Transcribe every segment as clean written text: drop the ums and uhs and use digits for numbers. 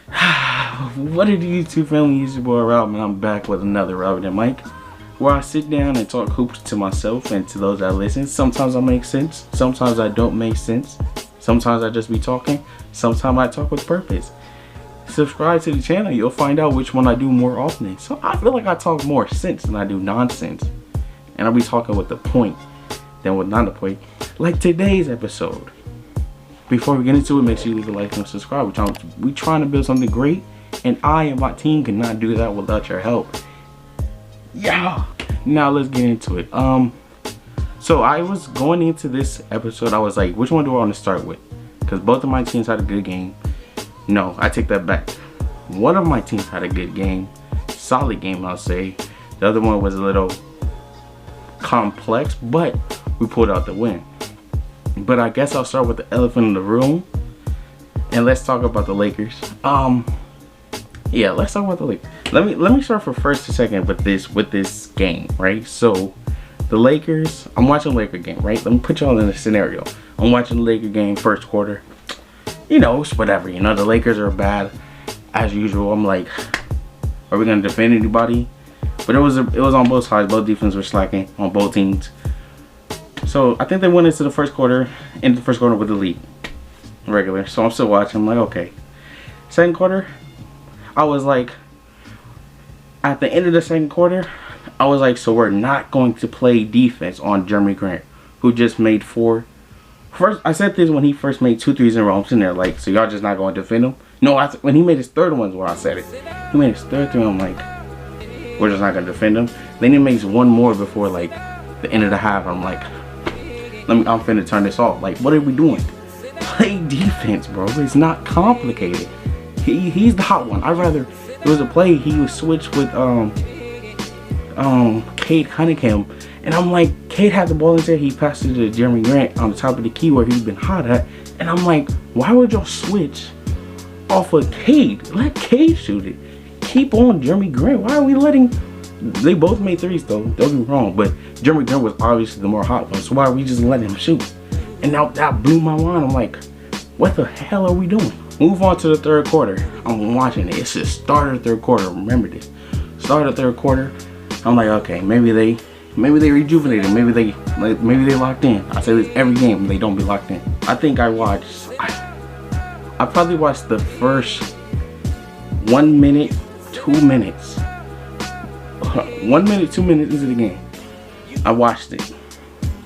What did you YouTube family? It's your boy Rob, and I'm back with another RobNaMic, where I sit down and talk hoops to myself and to those that listen. Sometimes I make sense, sometimes I don't make sense, sometimes I just be talking, sometimes I talk with purpose. Subscribe to the channel, you'll find out which one I do more often. So I feel like I talk more sense than I do nonsense, and I'll be talking with the point than with not the point, like today's episode. Before we get into it, make sure you leave a like and subscribe. We're trying to build something great, and I and my team cannot do that without your help. Yeah. Now let's get into it. So I was going into this episode, I was like, which one do I want to start with? Because both of my teams had a good game. No, I take that back. One of my teams had a good game, solid game, I'll say. The other one was a little complex, but we pulled out the win. But I guess I'll start with the elephant in the room, and let's talk about the Lakers. Yeah, let's talk about the Lakers. Let me start for first to second with this game, right? So the Lakers, I'm watching the Laker game, right? Let me put y'all in a scenario. I'm watching the Laker game, first quarter. You know, it's whatever. You know, the Lakers are bad as usual. I'm like, are we gonna defend anybody? But it was on both sides. Both defenses were slacking on both teams. So I think they went into the first quarter with the lead, regular. So I'm still watching. I'm like, okay. Second quarter, I was like, at the end of the second quarter, I was like, so we're not going to play defense on Jeremy Grant, who just made 4. First, I said this when he first made 2 threes in a row. I'm sitting there like, so y'all just not going to defend him? No, when he made his third one is where I said it. He made his third three. I'm like, we're just not going to defend him. Then he makes one more before like the end of the half. I'm like, I'm finna turn this off. Like, what are we doing? Play defense, bro. It's not complicated. He's the hot one. I'd rather, it was a play he was switched with Cade Cunningham, and I'm like, Cade had the ball in there. He passed it to Jeremy Grant on the top of the key where he's been hot at, and I'm like, why would y'all switch off of Cade? Let Cade shoot it. Keep on Jeremy Grant. Why are we letting? They both made threes though, don't get me wrong, but Jeremy Grant was obviously the more hot one, so why are we just letting him shoot? And now that blew my mind. I'm like, what the hell are we doing? Move on to the third quarter. I'm watching it. It's the start of the third quarter. Remember this. Start of the third quarter. I'm like, okay, maybe they rejuvenated. Maybe they locked in. I say this every game, they don't be locked in. I think I probably watched the first 1 minute, 2 minutes. 1 minute, 2 minutes into the game. I watched it.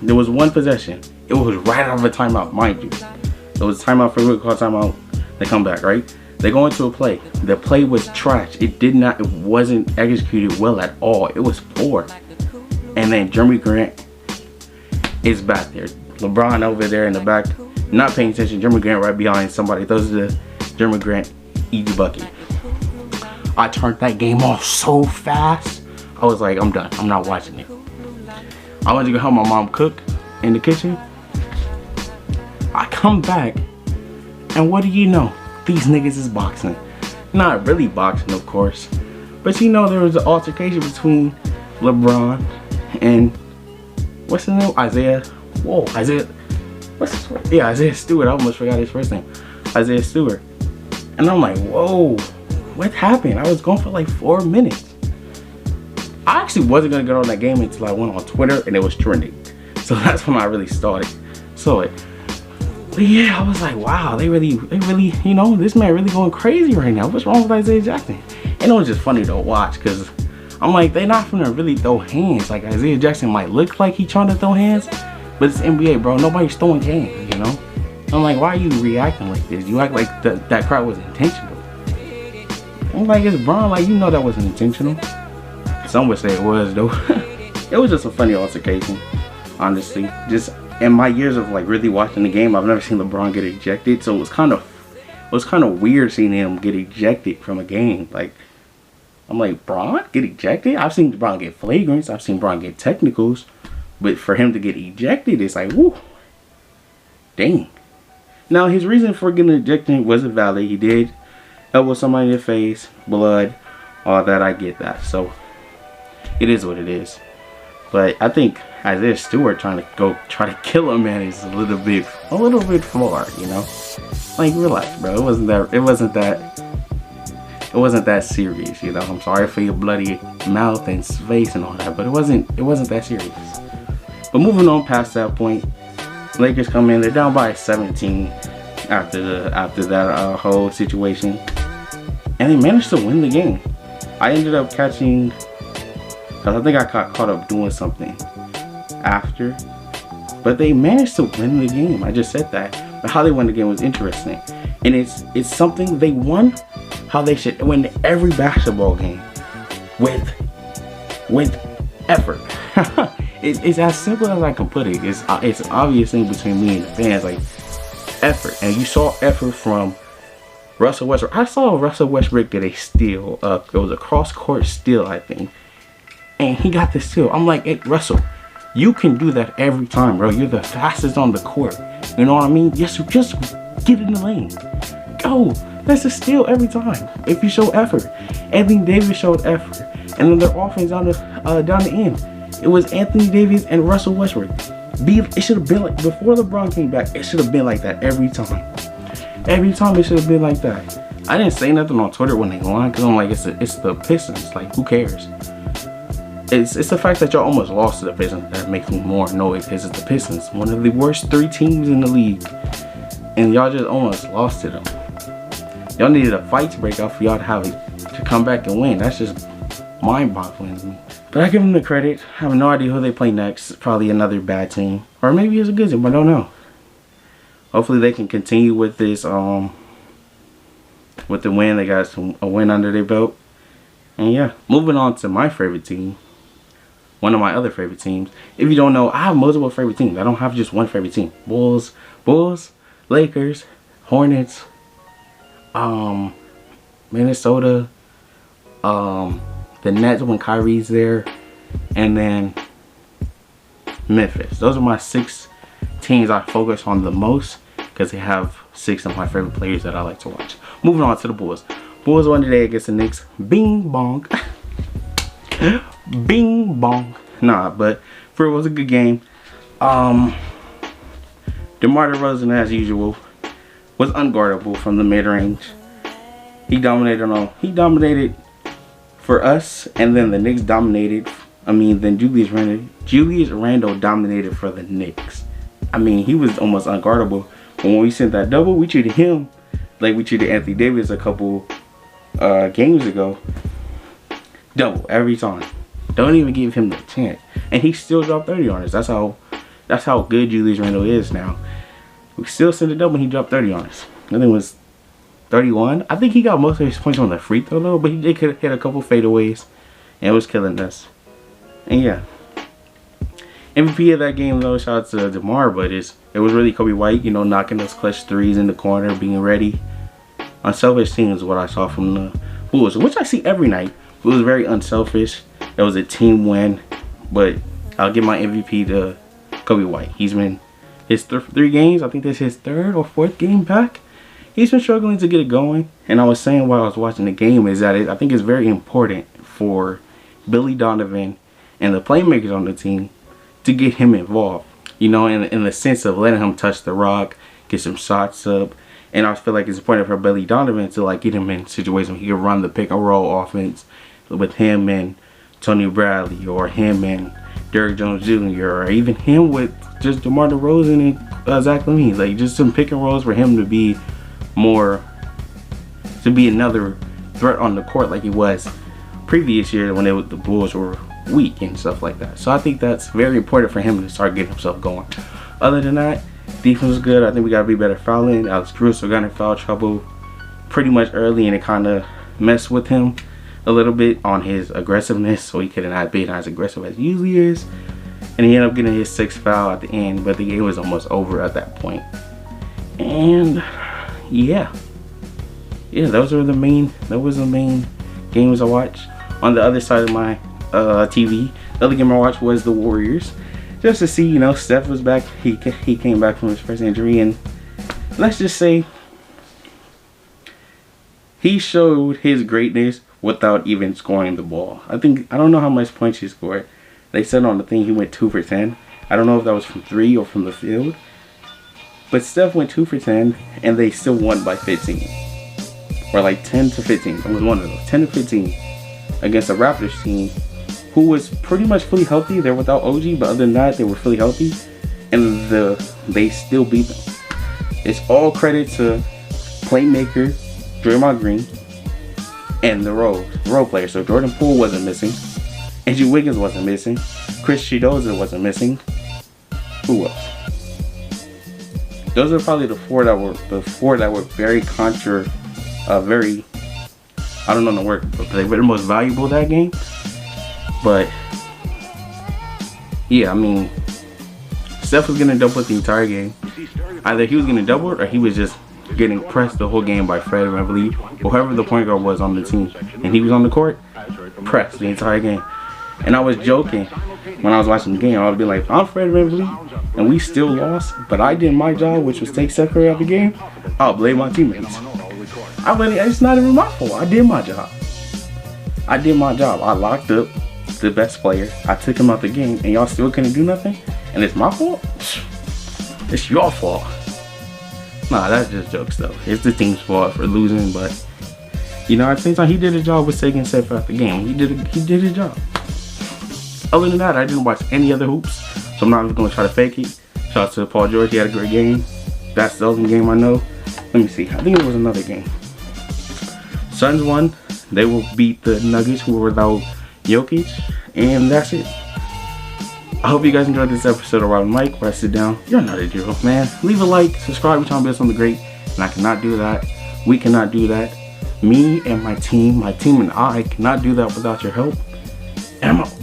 There was one possession. It was right out of a timeout, mind you. It was a timeout for a call timeout. They come back, right? They go into a play. The play was trash. It wasn't executed well at all. It was poor. And then Jeremy Grant is back there. LeBron over there in the back, not paying attention. Jeremy Grant right behind somebody. Those are the Jeremy Grant easy bucket. I turned that game off so fast. I was like, I'm done. I'm not watching it. I went to go help my mom cook in the kitchen. I come back, and what do you know? These niggas is boxing. Not really boxing, of course, but you know there was an altercation between LeBron and what's his name? Isaiah. Whoa, Isaiah. Isaiah Stewart. I almost forgot his first name. Isaiah Stewart. And I'm like, whoa, what happened? I was gone for like 4 minutes. I actually wasn't gonna get on that game until I went on Twitter and it was trending. So that's when I really saw it. But yeah, I was like, wow, they really, you know, this man really going crazy right now. What's wrong with Isaiah Jackson? And it was just funny to watch because I'm like, they're not gonna really throw hands. Like Isaiah Jackson might look like he's trying to throw hands, but it's NBA, bro. Nobody's throwing hands, you know? I'm like, why are you reacting like this? You act like that crowd was intentional. I'm like, it's Bron, like, you know that wasn't intentional. Some would say it was though. It was just a funny altercation, honestly. Just in my years of like really watching the game, I've never seen LeBron get ejected, so it was kind of weird seeing him get ejected from a game. Like, I'm like, Bron get ejected? I've seen Bron get flagrants, I've seen Bron get technicals, but for him to get ejected, it's like, whoo, dang. Now his reason for getting ejected wasn't valid. He did elbow somebody in the face, blood, all that. I get that. So it is what it is. But I think Isaiah Stewart trying to kill a man is a little bit far, you know. Like, relax, bro. It wasn't that it wasn't that serious, you know. I'm sorry for your bloody mouth and face and all that, but it wasn't that serious. But moving on past that point, Lakers come in, they're down by 17 after that whole situation, and they managed to win the game. I ended up catching, because I think I got caught up doing something after, but they managed to win the game. I just said that, but how they won the game was interesting, and it's something they won how they should win every basketball game, with effort. It's as simple as I can put it. It's obvious thing between me and the fans, like effort, and you saw effort from Russell Westbrook. I saw Russell Westbrook get a steal. It was a cross-court steal, I think, and he got the steal. I'm like, hey, Russell, you can do that every time, bro. You're the fastest on the court. You know what I mean? Just get in the lane. Go. That's a steal every time if you show effort. Anthony Davis showed effort, and then their offense down the end. It was Anthony Davis and Russell Westbrook. It should have been like, before LeBron came back, it should have been like that every time. Every time it should have been like that. I didn't say nothing on Twitter when they won, because I'm like, it's the Pistons. Like, who cares? It's the fact that y'all almost lost to the Pistons that makes me more annoyed, because it's the Pistons, one of the worst 3 teams in the league, and y'all just almost lost to them. Y'all needed a fight to break out for y'all to come back and win. That's just mind-boggling to me. But I give them the credit. I have no idea who they play next. Probably another bad team, or maybe it's a good team. I don't know. Hopefully they can continue with this. With the win, they got a win under their belt. And yeah, moving on to my favorite team. One of my other favorite teams. If you don't know, I have multiple favorite teams. I don't have just one favorite team. Bulls, Lakers, Hornets, Minnesota, the Nets when Kyrie's there, and then Memphis. Those are my 6 teams I focus on the most, because they have 6 of my favorite players that I like to watch. Moving on to the Bulls. Bulls won today against the Knicks. Bing bong. Bing bong. Nah, but it was a good game. DeMar DeRozan, as usual, was unguardable from the mid-range. He dominated for us, and then the Knicks dominated. Then Julius Randle dominated for the Knicks. He was almost unguardable. But when we sent that double, we treated him like we treated Anthony Davis a couple games ago. Double every time. Don't even give him the chance, and he still dropped 30 on us. That's how good Julius Randle is now. We still sent a double, and he dropped 30 on us. I think it was 31. I think he got most of his points on the free throw though, but he did hit a couple fadeaways, and it was killing us. And yeah, MVP of that game though, shout out to DeMar, but it was really Kobe White, knocking those clutch threes in the corner, being ready. Unselfish team is what I saw from the Bulls, which I see every night. It was very unselfish. It was a team win, but I'll give my MVP to Kobe White. He's been his 3 games. I think this is his 3rd or 4th game back. He's been struggling to get it going. And I was saying while I was watching the game is that I think it's very important for Billy Donovan and the playmakers on the team to get him involved. In the sense of letting him touch the rock, get some shots up. And I feel like it's important for Billy Donovan to get him in situations where he can run the pick and roll offense with him and Tony Bradley, or him and Derrick Jones Jr., or even him with just DeMar DeRozan and Zach LaVine. Like, just some pick and rolls for him to be another threat on the court like he was previous year when the Bulls were weak and stuff like that. So I think that's very important for him to start getting himself going. Other than that, defense was good. I think we got to be better fouling. Alex Caruso got in foul trouble pretty much early, and it kind of messed with him a little bit on his aggressiveness, so he could not be as aggressive as he usually is, and he ended up getting his 6th foul at the end, but the game was almost over at that point. And yeah, those were the main games I watched. On the other side of my TV, the other game I watched was the Warriors, just to see, Steph was back. He came back from his first injury, and let's just say he showed his greatness without even scoring the ball. I don't know how much points he scored. They said on the thing he went 2 for 10. I don't know if that was from 3 or from the field. But Steph went 2 for 10, and they still won by 15. or like 10 to 15. It was one of those, 10 to 15 against a Raptors team who was pretty much fully healthy. They're without OG, but other than that, they were fully healthy, and they still beat them. It's all credit to playmaker Draymond Green and the role player. So Jordan Poole wasn't missing, Andrew Wiggins wasn't missing, Chris Chidoza wasn't missing. Who else? Those are probably the four that were very very, I don't know the word, but they were the most valuable that game. But yeah, I mean, Steph was getting doubled the entire game. Either he was getting doubled or he was just getting pressed the whole game by Fred VanVleet, whoever the point guard was on the team, and he was on the court, pressed the entire game. And I was joking when I was watching the game. I would be like, I'm Fred VanVleet, and we still lost, but I did my job, which was take Steph Curry out of the game. I'll blame my teammates. It's not even my fault. I did my job. I locked up the best player. I took him out the game, and y'all still couldn't do nothing? And it's my fault? It's your fault. Nah, that's just jokes though. It's the team's fault for losing, but you know, at the same time, he did his job with taking Steph out the game. He did his job. Other than that, I didn't watch any other hoops, so I'm not even gonna try to fake it. Shout out to Paul George, he had a great game. That's the only game I know. Let me see. I think it was another game. Suns won. They will beat the Nuggets, who were without Jokic, and that's it. I hope you guys enjoyed this episode of RobNaMic, where I sit down. You're not a hero, man. Leave a like, subscribe, trying to build something great, and I cannot do that. We cannot do that. Me and my team and I cannot do that without your help. And I'm out.